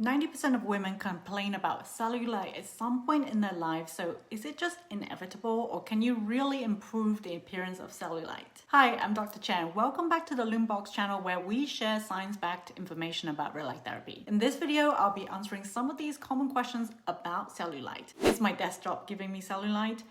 90% of women complain about cellulite at some point in their life, so is it just inevitable or can you really improve the appearance of cellulite? Hi, I'm Dr. Chen. Welcome back to the LUMEBOX channel where we share science-backed information about red light therapy. In this video, I'll be answering some of these common questions about cellulite. Is my desk job giving me cellulite?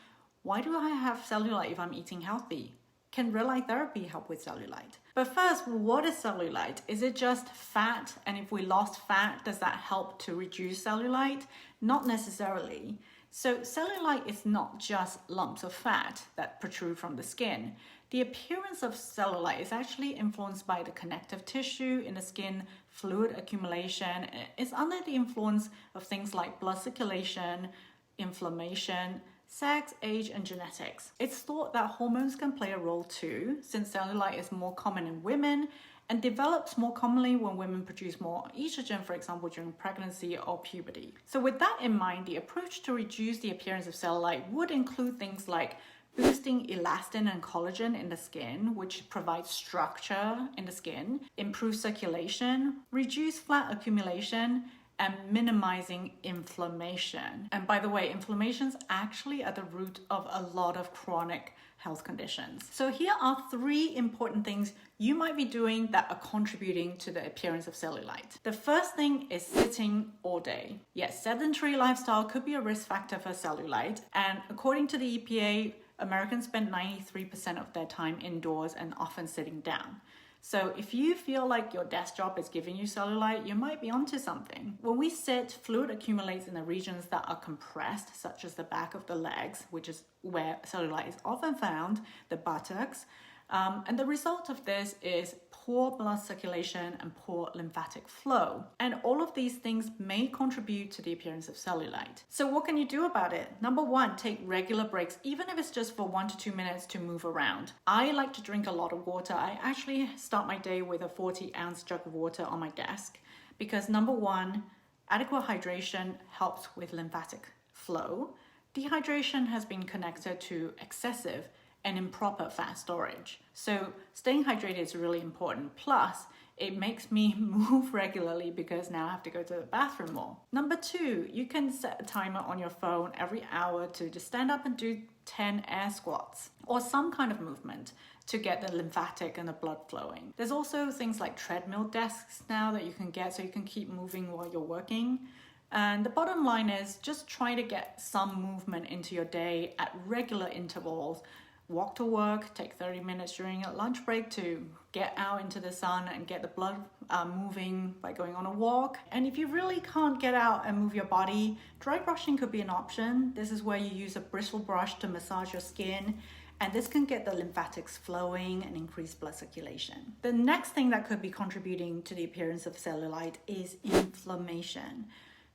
Why do I have cellulite if I'm eating healthy? Can red light therapy help with cellulite? But first, what is cellulite? Is it just fat? And if we lost fat, does that help to reduce cellulite? Not necessarily. So cellulite is not just lumps of fat that protrude from the skin. The appearance of cellulite is actually influenced by the connective tissue in the skin, fluid accumulation. It's under the influence of things like blood circulation, inflammation, sex, age, and genetics. It's thought that hormones can play a role too, since cellulite is more common in women and develops more commonly when women produce more estrogen, for example, during pregnancy or puberty. So with that in mind, the approach to reduce the appearance of cellulite would include things like boosting elastin and collagen in the skin, which provides structure in the skin, improve circulation, reduce fat accumulation, and minimizing inflammation. And by the way, inflammation's actually at the root of a lot of chronic health conditions. So here are 3 important things you might be doing that are contributing to the appearance of cellulite. The first thing is sitting all day. Yes, sedentary lifestyle could be a risk factor for cellulite, and according to the EPA, Americans spend 93% of their time indoors and often sitting down. So if you feel like your desk job is giving you cellulite, you might be onto something. When we sit, fluid accumulates in the regions that are compressed, such as the back of the legs, which is where cellulite is often found, the buttocks. And the result of this is poor blood circulation and poor lymphatic flow. And all of these things may contribute to the appearance of cellulite. So what can you do about it? Number 1, take regular breaks, even if it's just for 1 to 2 minutes to move around. I like to drink a lot of water. I actually start my day with a 40-ounce jug of water on my desk because number 1, adequate hydration helps with lymphatic flow. Dehydration has been connected to excessive and improper fat storage. So staying hydrated is really important. Plus, it makes me move regularly because now I have to go to the bathroom more. Number 2, you can set a timer on your phone every hour to just stand up and do 10 air squats or some kind of movement to get the lymphatic and the blood flowing. There's also things like treadmill desks now that you can get so you can keep moving while you're working. And the bottom line is just try to get some movement into your day at regular intervals. Walk to work, take 30 minutes during a lunch break to get out into the sun and get the blood moving by going on a walk. And if you really can't get out and move your body, dry brushing could be an option. This is where you use a bristle brush to massage your skin, and this can get the lymphatics flowing and increase blood circulation. The next thing that could be contributing to the appearance of cellulite is inflammation.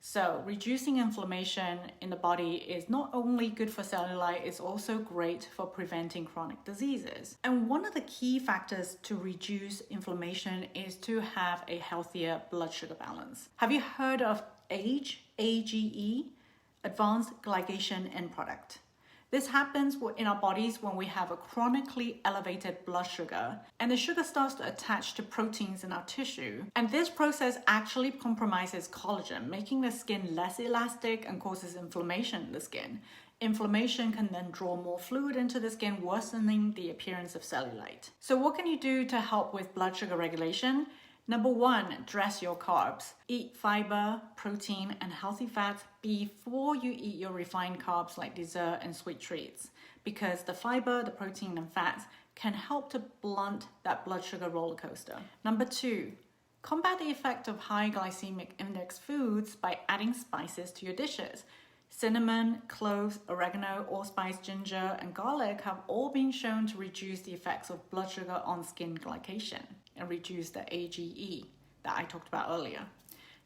So reducing inflammation in the body is not only good for cellulite, it's also great for preventing chronic diseases. And one of the key factors to reduce inflammation is to have a healthier blood sugar balance. Have you heard of AGE, AGE, advanced glycation end product? This happens in our bodies when we have a chronically elevated blood sugar and the sugar starts to attach to proteins in our tissue. And this process actually compromises collagen, making the skin less elastic and causes inflammation in the skin. Inflammation can then draw more fluid into the skin, worsening the appearance of cellulite. So what can you do to help with blood sugar regulation? Number 1, dress your carbs. Eat fiber, protein, and healthy fats before you eat your refined carbs like dessert and sweet treats, because the fiber, the protein, and fats can help to blunt that blood sugar roller coaster. Number 2, combat the effect of high glycemic index foods by adding spices to your dishes. Cinnamon, cloves, oregano, allspice, ginger, and garlic have all been shown to reduce the effects of blood sugar on skin glycation and reduce the AGE that I talked about earlier.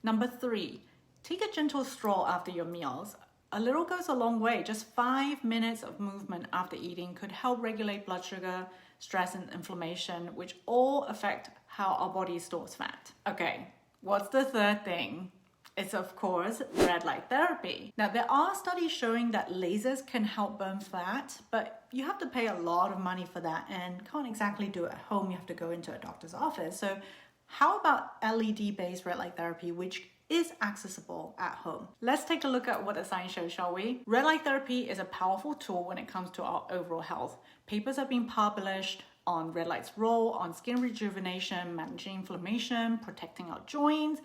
Number 3, take a gentle stroll after your meals. A little goes a long way. Just 5 minutes of movement after eating could help regulate blood sugar, stress, and inflammation, which all affect how our body stores fat. Okay, what's the third thing? It's of course red light therapy. Now there are studies showing that lasers can help burn fat, but you have to pay a lot of money for that and can't exactly do it at home. You have to go into a doctor's office. So how about LED-based red light therapy, which is accessible at home. Let's take a look at what the science shows, shall we? Red light therapy is a powerful tool when it comes to our overall health. Papers have been published on red light's role on skin rejuvenation, managing inflammation, protecting our joints,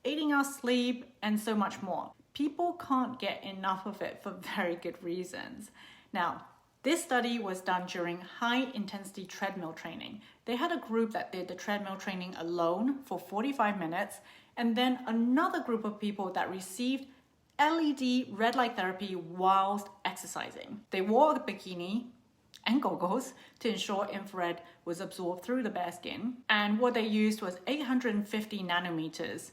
aiding our sleep, and so much more. People can't get enough of it for very good reasons. Now, this study was done during high-intensity treadmill training. They had a group that did the treadmill training alone for 45 minutes, and then another group of people that received LED red light therapy whilst exercising. They wore a bikini and goggles to ensure infrared was absorbed through the bare skin. And what they used was 850 nanometers,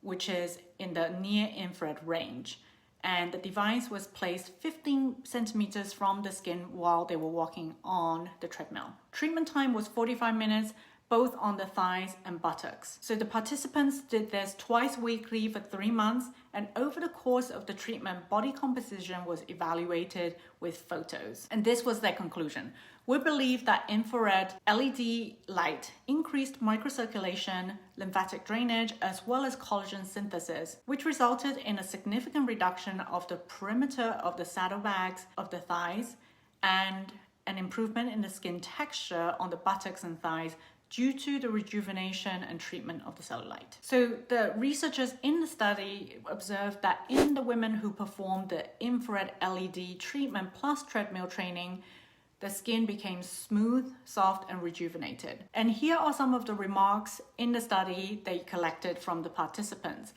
which is in the near infrared range. And the device was placed 15 centimeters from the skin while they were walking on the treadmill. Treatment time was 45 minutes, both on the thighs and buttocks. So the participants did this twice weekly for 3 months, and over the course of the treatment, body composition was evaluated with photos. And this was their conclusion. We believe that infrared LED light increased microcirculation, lymphatic drainage, as well as collagen synthesis, which resulted in a significant reduction of the perimeter of the saddlebags of the thighs and an improvement in the skin texture on the buttocks and thighs due to the rejuvenation and treatment of the cellulite. So the researchers in the study observed that in the women who performed the infrared LED treatment plus treadmill training, the skin became smooth, soft, and rejuvenated. And here are some of the remarks in the study they collected from the participants.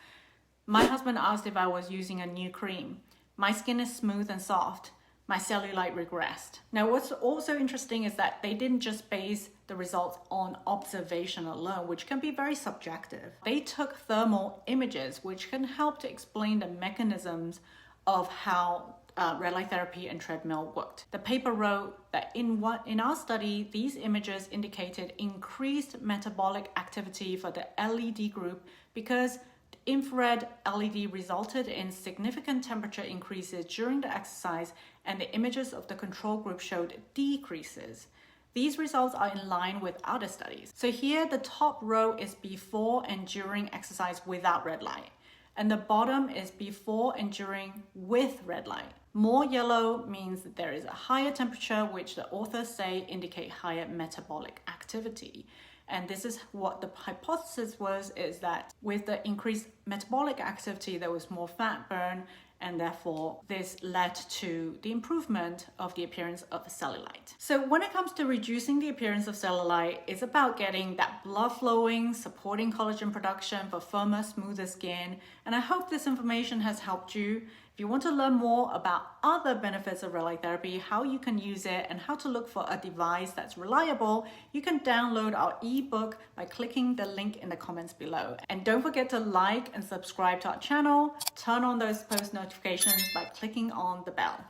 My husband asked if I was using a new cream. My skin is smooth and soft. My cellulite regressed. Now, what's also interesting is that they didn't just base the results on observation alone, which can be very subjective. They took thermal images, which can help to explain the mechanisms of how red light therapy and treadmill worked. The paper wrote that in our study, these images indicated increased metabolic activity for the LED group because infrared LED resulted in significant temperature increases during the exercise, and the images of the control group showed decreases. These results are in line with other studies. So here the top row is before and during exercise without red light, and the bottom is before and during with red light. More yellow means that there is a higher temperature, which the authors say indicate higher metabolic activity. And this is what the hypothesis was, is that with the increased metabolic activity, there was more fat burn, and therefore this led to the improvement of the appearance of cellulite. So when it comes to reducing the appearance of cellulite, it's about getting that blood flowing, supporting collagen production for firmer, smoother skin. And I hope this information has helped you. If you want to learn more about other benefits of red light therapy, how you can use it, and how to look for a device that's reliable, you can download our ebook by clicking the link in the comments below. And don't forget to like and subscribe to our channel. Turn on those post notifications by clicking on the bell.